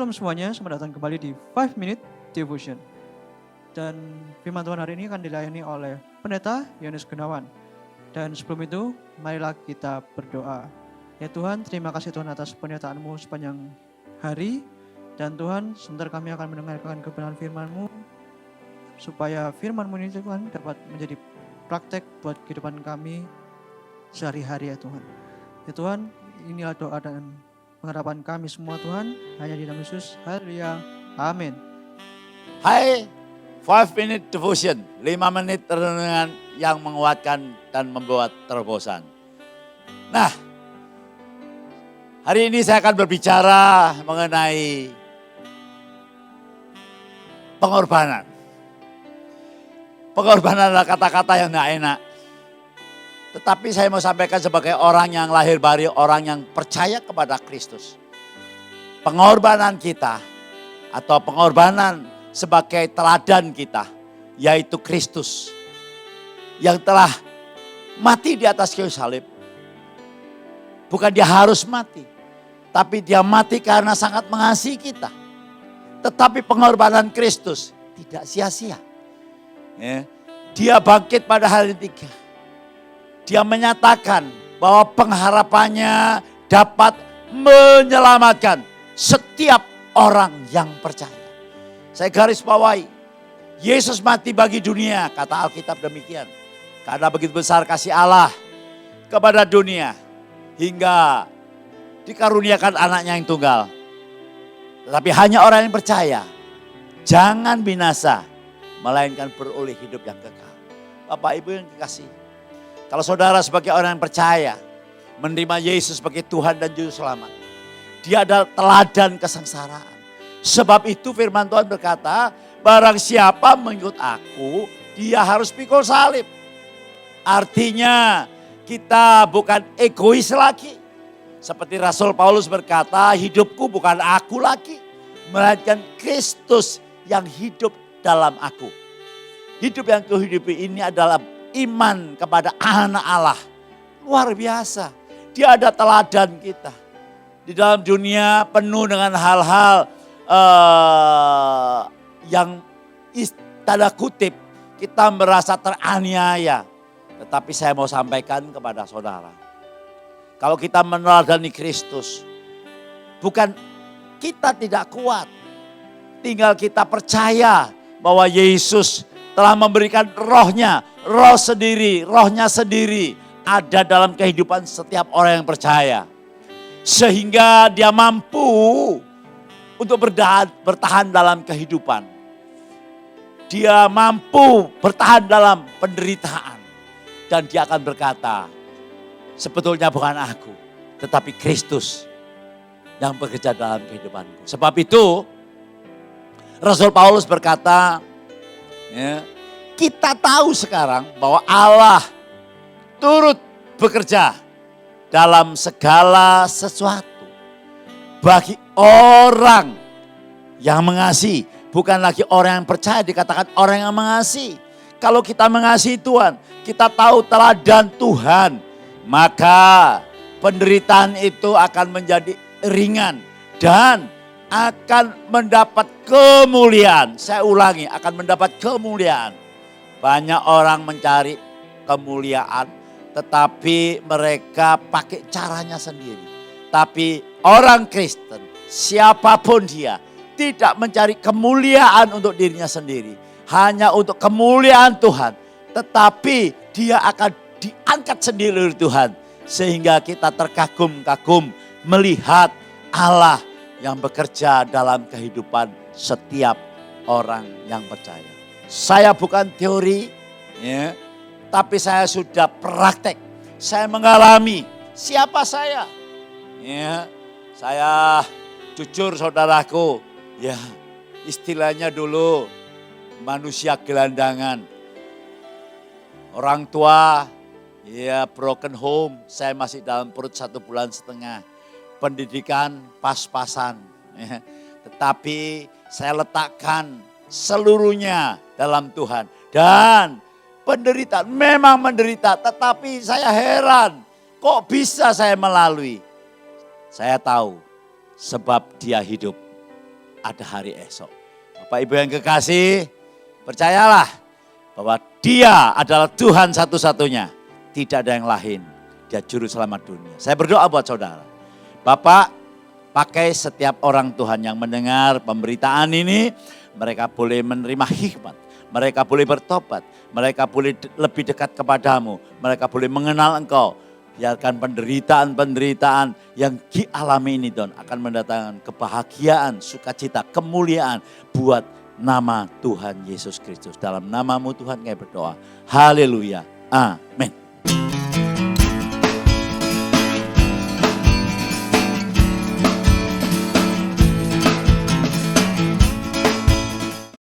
Shalom semuanya, selamat datang kembali di 5 Minute Devotion. Dan firman Tuhan hari ini akan dilayani oleh Pendeta Yohanes Gunawan. Dan sebelum itu, marilah kita berdoa. Ya Tuhan, terima kasih Tuhan atas penyertaan-Mu sepanjang hari. Dan Tuhan, sebentar kami akan mendengarkan kebenaran firman-Mu, supaya firman-Mu ini Tuhan dapat menjadi praktek buat kehidupan kami sehari-hari ya Tuhan. Ya Tuhan, inilah doa dan pengharapan kami semua Tuhan, hanya di nama Yesus. Haleluya. Amin. Hai, 5 Minute Devotion, 5 menit renungan yang menguatkan dan membuat terobosan. Nah, hari ini saya akan berbicara mengenai pengorbanan. Pengorbanan adalah kata-kata yang tidak enak. Tetapi saya mau sampaikan sebagai orang yang lahir baru, orang yang percaya kepada Kristus. Pengorbanan kita atau pengorbanan sebagai teladan kita, yaitu Kristus yang telah mati di atas kayu salib. Bukan dia harus mati, tapi dia mati karena sangat mengasihi kita. Tetapi pengorbanan Kristus tidak sia-sia. Dia bangkit pada hari ketiga. Dia menyatakan bahwa pengharapannya dapat menyelamatkan setiap orang yang percaya. Saya garis bawahi, Yesus mati bagi dunia, kata Alkitab demikian. Karena begitu besar kasih Allah kepada dunia, hingga dikaruniakan anaknya yang tunggal. Tetapi hanya orang yang percaya, jangan binasa, melainkan beroleh hidup yang kekal. Bapak Ibu yang dikasihi, kalau saudara sebagai orang yang percaya, menerima Yesus sebagai Tuhan dan Juru Selamat, dia adalah teladan kesengsaraan. Sebab itu firman Tuhan berkata, barang siapa mengikut aku, dia harus pikul salib. Artinya kita bukan egois lagi. Seperti Rasul Paulus berkata, hidupku bukan aku lagi, melainkan Kristus yang hidup dalam aku. Hidup yang kuhidupi ini adalah iman kepada anak Allah. Luar biasa. Dia ada teladan kita. Di dalam dunia penuh dengan hal-hal yang tanda kutip kita merasa teraniaya. Tetapi saya mau sampaikan kepada saudara. Kalau kita meneladani Kristus, bukan kita tidak kuat. Tinggal kita percaya bahwa Yesus telah memberikan rohnya sendiri ada dalam kehidupan setiap orang yang percaya. Sehingga dia mampu untuk bertahan dalam kehidupan. Dia mampu bertahan dalam penderitaan. Dan dia akan berkata, sebetulnya bukan aku, tetapi Kristus yang bekerja dalam kehidupanku. Sebab itu, Rasul Paulus berkata, kita tahu sekarang bahwa Allah turut bekerja dalam segala sesuatu bagi orang yang mengasihi. Bukan lagi orang yang percaya, dikatakan orang yang mengasihi. Kalau kita mengasihi Tuhan, kita tahu teladan Tuhan, maka penderitaan itu akan menjadi ringan dan akan mendapat kemuliaan. Saya ulangi, akan mendapat kemuliaan. Banyak orang mencari kemuliaan, tetapi mereka pakai caranya sendiri. Tapi orang Kristen, siapapun dia, tidak mencari kemuliaan untuk dirinya sendiri. Hanya untuk kemuliaan Tuhan. Tetapi dia akan diangkat sendiri oleh Tuhan. Sehingga kita terkagum-kagum melihat Allah yang bekerja dalam kehidupan setiap orang yang percaya. Saya bukan teori, tapi saya sudah praktek. Saya mengalami siapa saya. Saya jujur saudaraku, istilahnya dulu manusia gelandangan. Orang tua, broken home, saya masih dalam perut 1,5 bulan. Pendidikan pas-pasan. Tetapi saya letakkan seluruhnya dalam Tuhan. Dan penderitaan, memang menderita. Tetapi saya heran, kok bisa saya melalui? Saya tahu sebab dia hidup. ada hari esok. Bapak Ibu yang kekasih, percayalah bahwa Dia adalah Tuhan satu-satunya. Tidak ada yang lain. Dia juru selamat dunia. Saya berdoa buat saudara. Bapak, pakai setiap orang Tuhan yang mendengar pemberitaan ini. Mereka boleh menerima hikmat. Mereka boleh bertobat. Mereka boleh lebih dekat kepadamu. Mereka boleh mengenal Engkau. Biarkan penderitaan-penderitaan yang dialami ini Tuhan akan mendatangkan kebahagiaan, sukacita, kemuliaan buat nama Tuhan Yesus Kristus. Dalam namamu Tuhan kami berdoa. Haleluya. Amin.